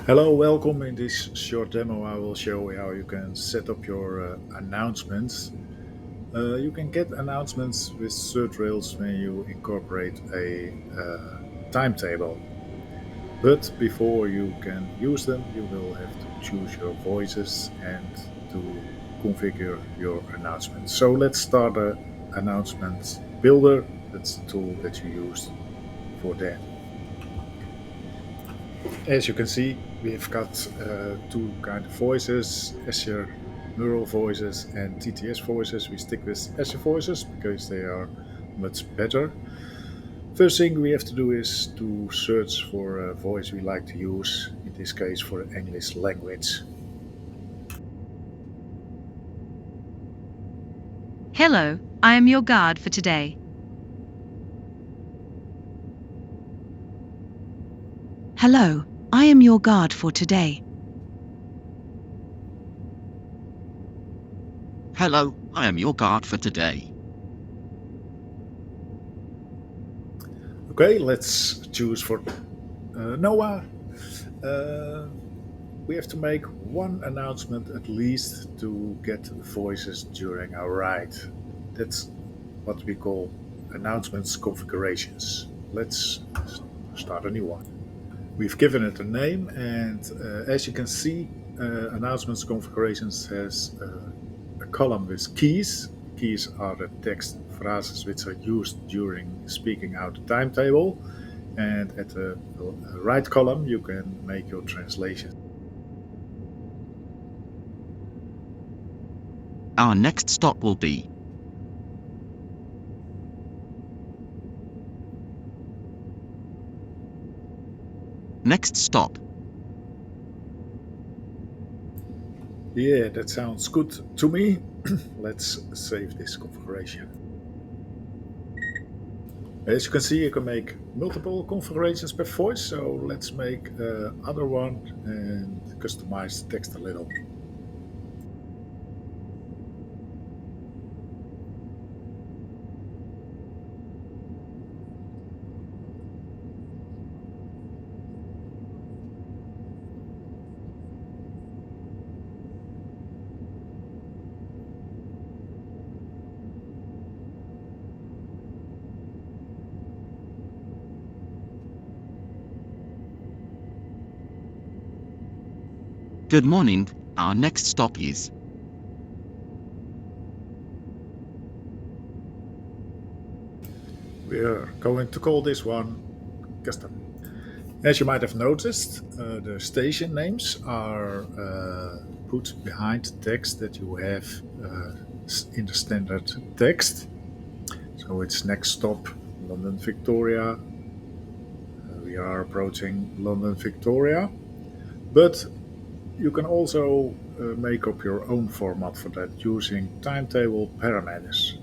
Hello, welcome. In this short demo, I will show you how you can set up your announcements. You can get announcements with ThirdRails when you incorporate a timetable. But before you can use them, you will have to choose your voices and to configure your announcements. So let's start a announcement builder. That's the tool that you use for that. As you can see, we've got two kind of voices, Azure Neural voices and TTS voices. We stick with Azure voices because they are much better. First thing we have to do is to search for a voice we like to use, in this case for the English language. Hello, I am your guard for today. Hello, I am your guard for today. Hello, I am your guard for today. Okay, let's choose for Noah. Uh, we have to make one announcement at least to get voices during our ride. That's what we call announcements configurations. Let's start a new one. We've given it a name, and as you can see, announcements configurations has a column with keys. Keys are the text phrases which are used during speaking out the timetable. And at the right column, you can make your translation. Our next stop will be next stop. Yeah, that sounds good to me. Let's save this configuration. As you can see, you can make multiple configurations per voice. So let's make other one and customize the text a little. Good morning, our next stop is We are going to call this one custom. As you might have noticed, the station names are put behind the text that you have in the standard text. So it's next stop London Victoria. We are approaching London Victoria. But you can also make up your own format for that using timetable parameters.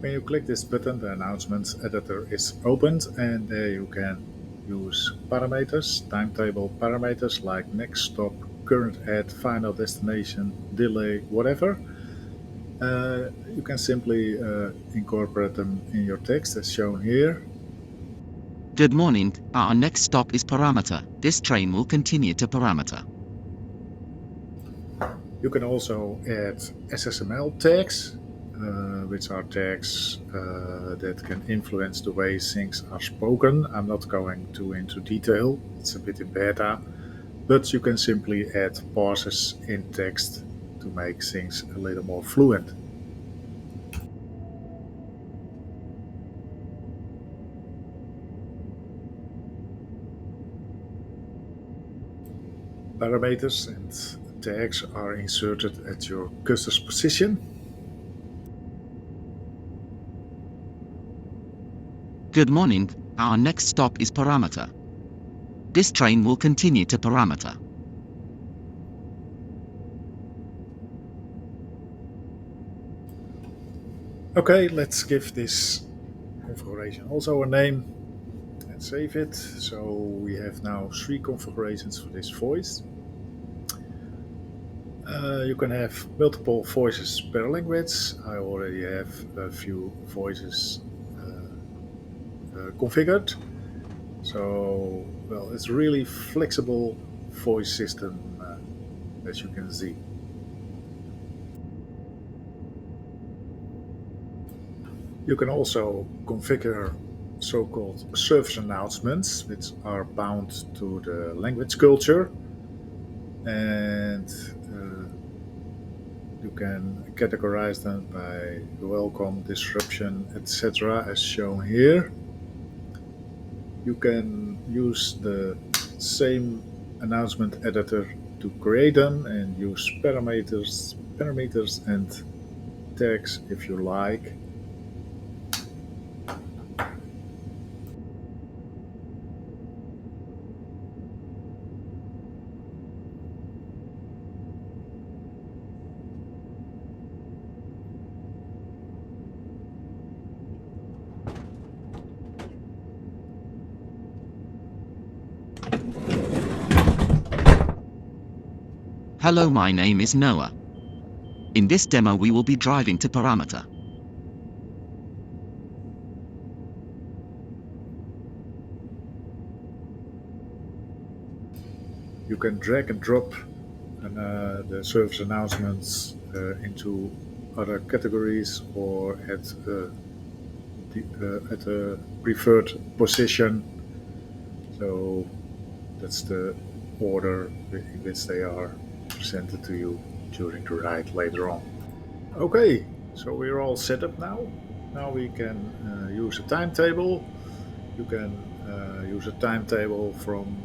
When you click this button, the announcements editor is opened, and there you can use parameters, timetable parameters like next stop, current at, final destination, delay, whatever. You can simply incorporate them in your text as shown here. Good morning, our next stop is parameter. This train will continue to parameter. You can also add SSML tags, which are tags that can influence the way things are spoken. I'm not going into detail, it's a bit in beta, but you can simply add pauses in text to make things a little more fluent. Parameters and tags are inserted at your cursor's position. Good morning, our next stop is parameter. This train will continue to parameter. Okay, let's give this configuration also a name and save it. So we have now three configurations for this voice. You can have multiple voices per language. I already have a few voices configured. So, well, it's really flexible voice system, as you can see. You can also configure so-called service announcements, which are bound to the language culture, and you can categorize them by welcome, disruption, etc., as shown here. You can use the same announcement editor to create them and use parameters and tags if you like. Hello, my name is Noah. In this demo we will be driving to Parameter. You can drag and drop the service announcements into other categories or at a preferred position. So that's the order in which they are presented to you during the ride later on. Okay, so we're all set up now. Now we can use a timetable. You can use a timetable from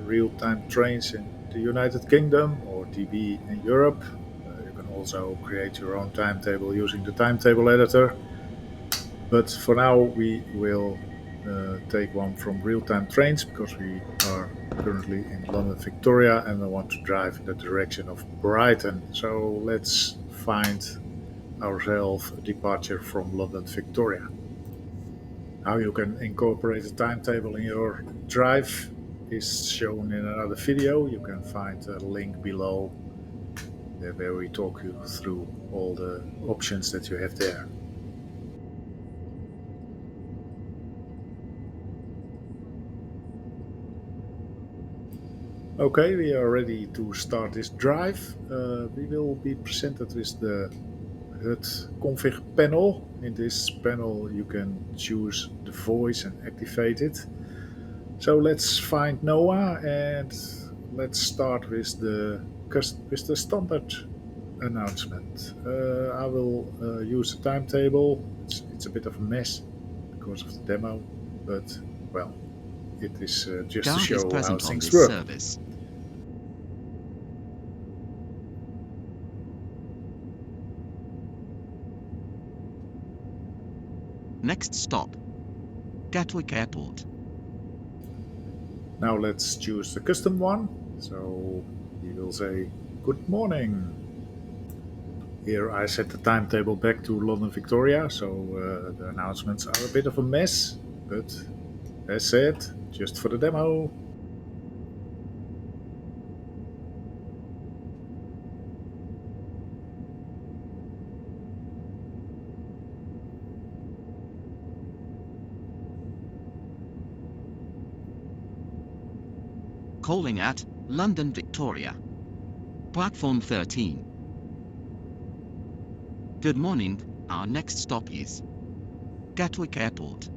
real-time trains in the United Kingdom or DB in Europe. You can also create your own timetable using the timetable editor. But for now, we will take one from real-time trains because we are currently in London Victoria and I want to drive in the direction of Brighton. So let's find ourselves a departure from London Victoria. How you can incorporate a timetable in your drive is shown in another video. You can find a link below where we talk you through all the options that you have there. Okay, we are ready to start this drive. We will be presented with the HUD config panel. In this panel you can choose the voice and activate it. So let's find Noah and let's start with the standard announcement. I will use the timetable. It's a bit of a mess because of the demo, but well, it is just to Guard is show how present on things this work. service. Next stop, Gatwick Airport. Now let's choose the custom one. So we will say good morning. Here I set the timetable back to London Victoria, so the announcements are a bit of a mess, but as said, just for the demo. Calling at London Victoria. Platform 13. Good morning, our next stop is Gatwick Airport.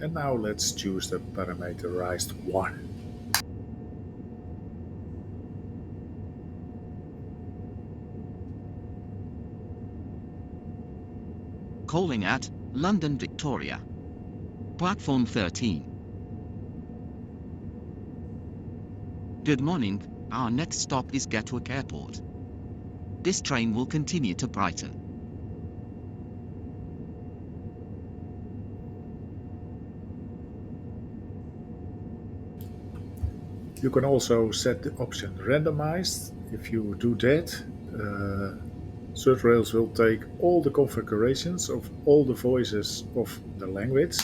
And now let's choose the parameterized one. Calling at London Victoria. Platform 13. Good morning, our next stop is Gatwick Airport. This train will continue to Brighton. You can also set the option randomized. If you do that, ThirdRails will take all the configurations of all the voices of the language,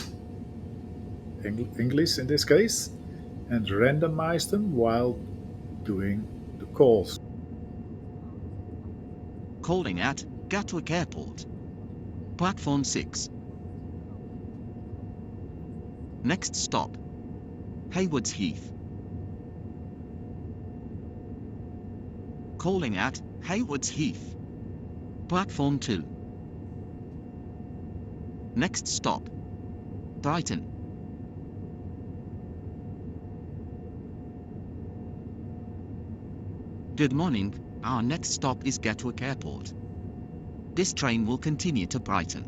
English in this case, and randomize them while doing the calls. Calling at Gatwick Airport. Platform 6. Next stop, Haywards Heath. Calling at Haywards Heath. Platform 2. Next stop, Brighton. Good morning, our next stop is Gatwick Airport. This train will continue to Brighton.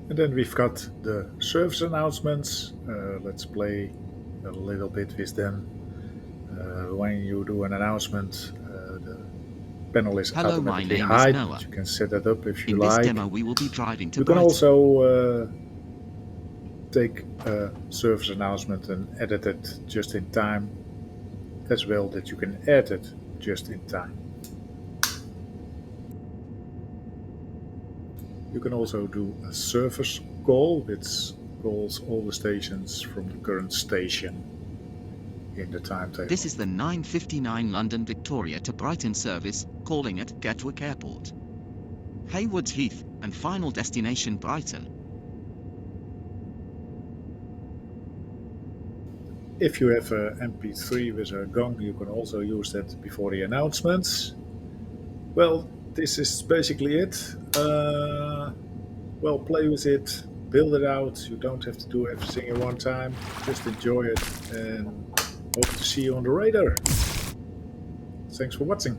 And then we've got the service announcements. Let's play a little bit with them. When you do an announcement, the panel is Hello, my automatically name is hide. Noah. You can set that up if you In like. this demo, we will be driving to You can Brighton. also take a service announcement and edit it just in time, as well that you can add it just in time. You can also do a service call, which calls all the stations from the current station in the timetable. This is the 9:59 London Victoria to Brighton service, calling at Gatwick Airport, Haywards Heath, and final destination Brighton. If you have a MP3 with a gong, you can also use that before the announcements. Well, this is basically it. Well, play with it, build it out. You don't have to do everything in one time. Just enjoy it and hope to see you on the radar. Thanks for watching.